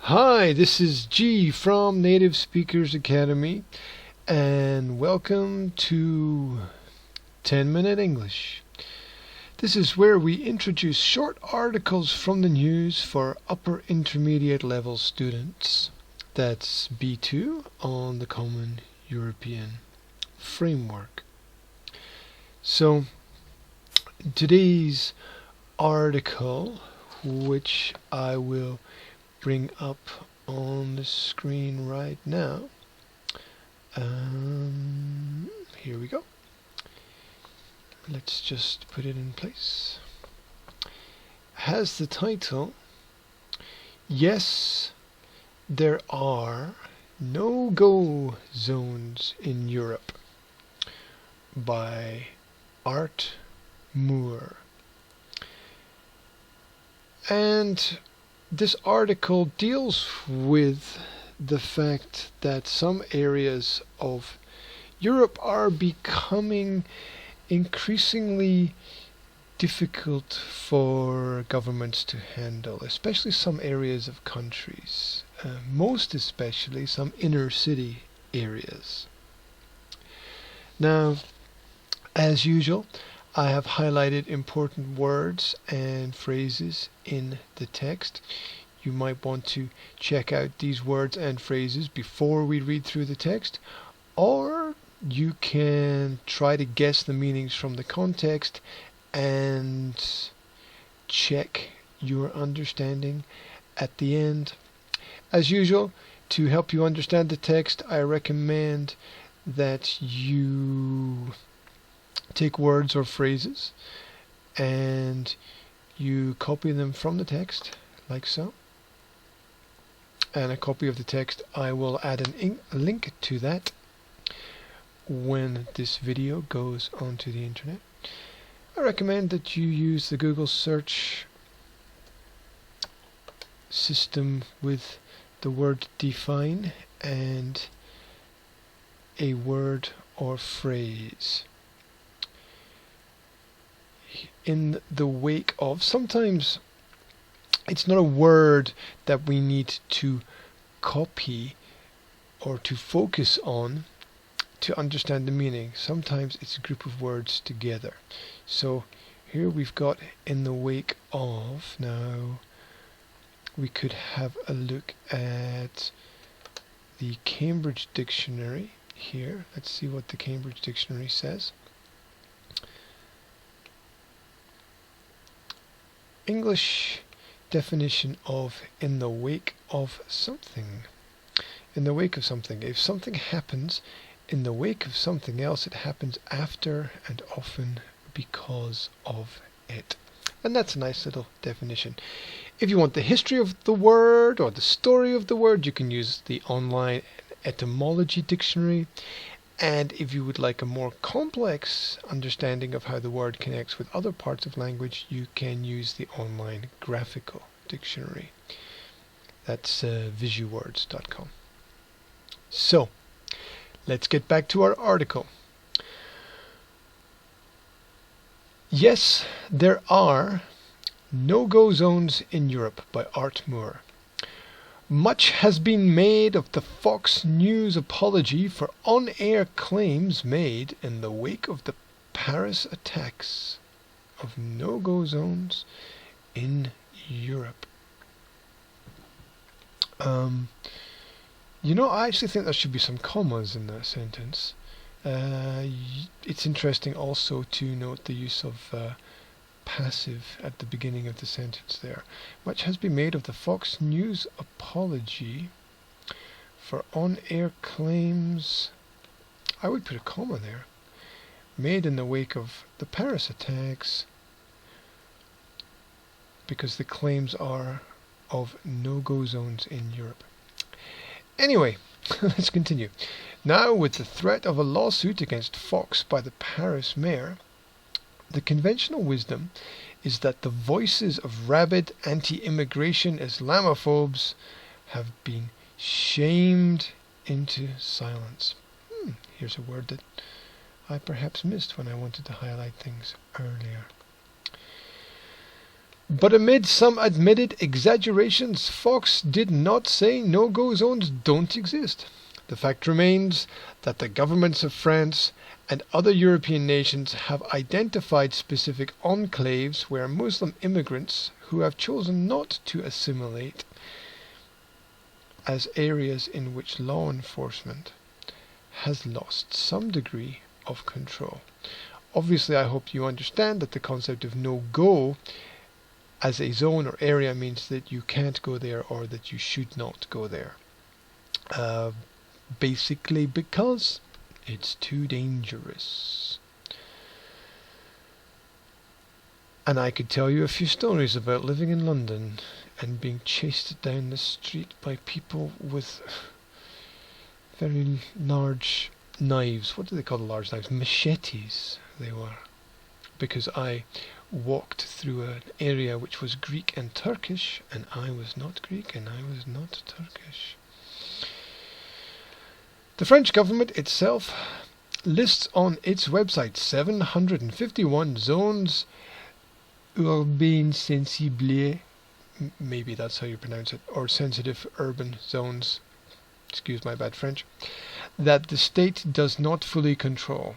Hi, this is G from Native Speakers Academy, and welcome to 10-Minute English. This is where we introduce short articles from the news for upper intermediate level students. That's B2 on the Common European Framework. So, today's article, which I will bring up on the screen right now. Here we go. Let's just put it in place. Has the title, Yes, There Are No-Go Zones in Europe, by Art Moore. And this article deals with the fact that some areas of Europe are becoming increasingly difficult for governments to handle, especially some areas of countries, most especially some inner city areas. Now, as usual, I have highlighted important words and phrases in the text. You might want to check out these words and phrases before we read through the text, or you can try to guess the meanings from the context and check your understanding at the end. As usual, to help you understand the text, I recommend that you take words or phrases and you copy them from the text, like so. And a copy of the text, I will add a link to that when this video goes onto the internet. I recommend that you use the Google search system with the word define and a word or phrase. In the wake of, sometimes it's not a word that we need to copy or to focus on to understand the meaning. Sometimes it's a group of words together. So here we've got in the wake of. Now we could have a look at the Cambridge Dictionary here. Let's see what the Cambridge Dictionary says. English definition of in the wake of something. In the wake of something. If something happens in the wake of something else, it happens after and often because of it. And that's a nice little definition. If you want the history of the word or the story of the word, you can use the online etymology dictionary. And if you would like a more complex understanding of how the word connects with other parts of language, you can use the online graphical dictionary. That's visuwords.com. So, let's get back to our article. Yes, there are no-go zones in Europe, by Art Moore. Much has been made of the Fox News apology for on-air claims made in the wake of the Paris attacks of no-go zones in Europe. I actually think there should be some commas in that sentence. It's interesting also to note the use of passive at the beginning of the sentence there. Much has been made of the Fox News apology for on-air claims. I would put a comma there. Made in the wake of the Paris attacks, because the claims are of no-go zones in Europe. Anyway, let's continue. Now, with the threat of a lawsuit against Fox by the Paris mayor, the conventional wisdom is that the voices of rabid anti-immigration Islamophobes have been shamed into silence. Here's a word that I perhaps missed when I wanted to highlight things earlier. But amid some admitted exaggerations, Fox did not say no-go zones don't exist. The fact remains that the governments of France and other European nations have identified specific enclaves where Muslim immigrants who have chosen not to assimilate as areas in which law enforcement has lost some degree of control. Obviously, I hope you understand that the concept of no-go as a zone or area means that you can't go there or that you should not go there. Basically because it's too dangerous. And I could tell you a few stories about living in London and being chased down the street by people with very large knives. What do they call the large knives? Machetes they were. Because I walked through an area which was Greek and Turkish, and I was not Greek and I was not Turkish. The French government itself lists on its website 751 zones urbaines sensibles, maybe that's how you pronounce it, or sensitive urban zones, excuse my bad French, that the state does not fully control.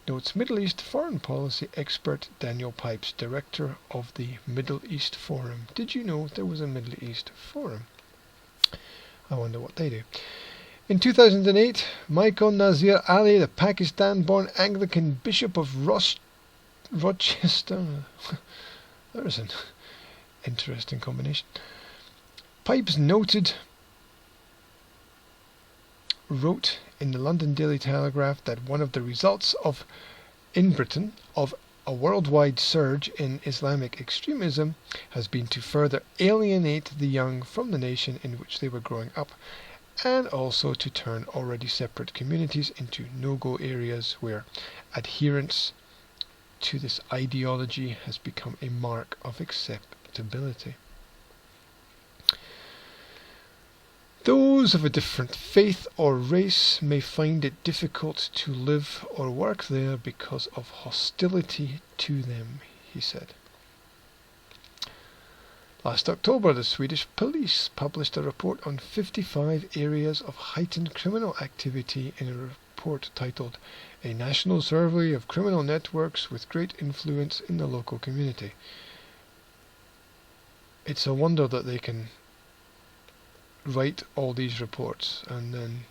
Notes Middle East foreign policy expert Daniel Pipes, director of the Middle East Forum. Did you know there was a Middle East Forum? I wonder what they do. In 2008, Michael Nazir Ali, the Pakistan-born Anglican Bishop of Rochester, there's an interesting combination. Pipes wrote in the London Daily Telegraph that one of the results in Britain of a worldwide surge in Islamic extremism has been to further alienate the young from the nation in which they were growing up, and also to turn already separate communities into no-go areas where adherence to this ideology has become a mark of acceptability. Those of a different faith or race may find it difficult to live or work there because of hostility to them, he said. Last October, the Swedish police published a report on 55 areas of heightened criminal activity in a report titled A National Survey of Criminal Networks with Great Influence in the Local Community. It's a wonder that they can write all these reports and then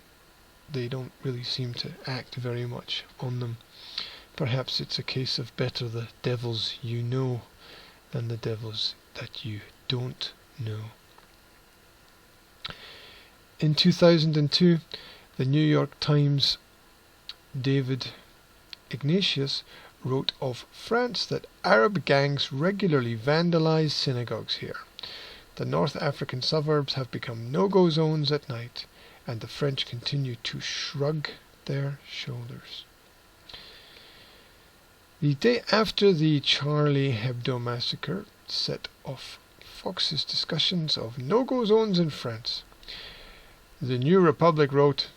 they don't really seem to act very much on them. Perhaps it's a case of better the devils you know than the devils that you don't know. In 2002, the New York Times' David Ignatius wrote of France that Arab gangs regularly vandalize synagogues here. The North African suburbs have become no-go zones at night, and the French continue to shrug their shoulders. The day after the Charlie Hebdo massacre set off Fox's discussions of no-go zones in France, the New Republic wrote,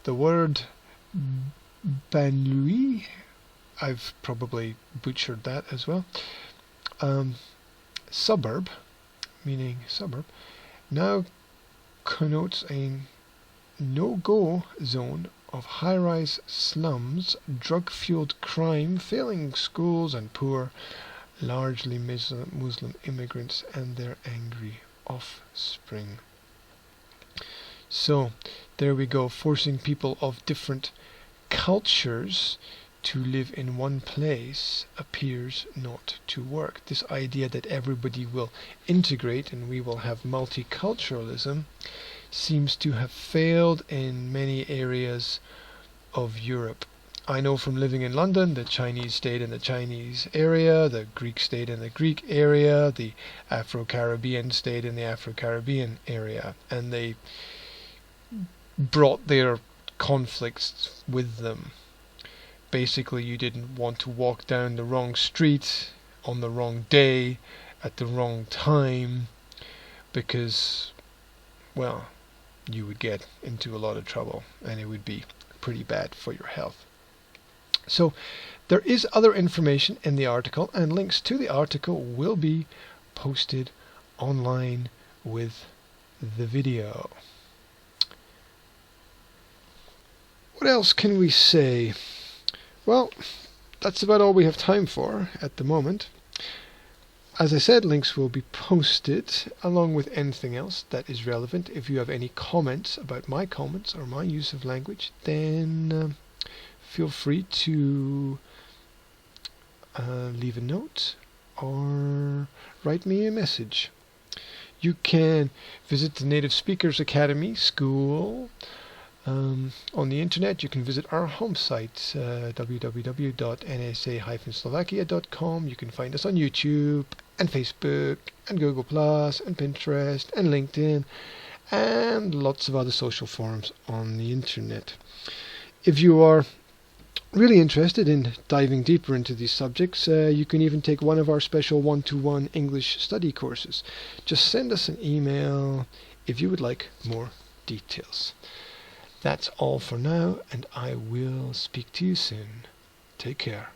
the word banlieue, I've probably butchered that as well, suburb, meaning suburb, now connotes a no-go zone of high-rise slums, drug-fueled crime, failing schools and poor, largely Muslim immigrants and their angry offspring. So, there we go, forcing people of different cultures to live in one place appears not to work. This idea that everybody will integrate and we will have multiculturalism seems to have failed in many areas of Europe. I know from living in London, the Chinese stayed in the Chinese area, the Greek stayed in the Greek area, the Afro-Caribbean stayed in the Afro-Caribbean area, and they brought their conflicts with them. Basically, you didn't want to walk down the wrong street on the wrong day at the wrong time because, well, you would get into a lot of trouble and it would be pretty bad for your health. So there is other information in the article, and links to the article will be posted online with the video. What else can we say? Well, that's about all we have time for at the moment. As I said, links will be posted along with anything else that is relevant. If you have any comments about my comments or my use of language, then feel free to leave a note or write me a message. You can visit the Native Speakers Academy school on the internet. You can visit our home site, www.nsa-slovakia.com. You can find us on YouTube and Facebook and Google Plus and Pinterest and LinkedIn and lots of other social forums on the internet. If you are really interested in diving deeper into these subjects, you can even take one of our special one-to-one English study courses. Just send us an email if you would like more details. That's all for now, and I will speak to you soon. Take care.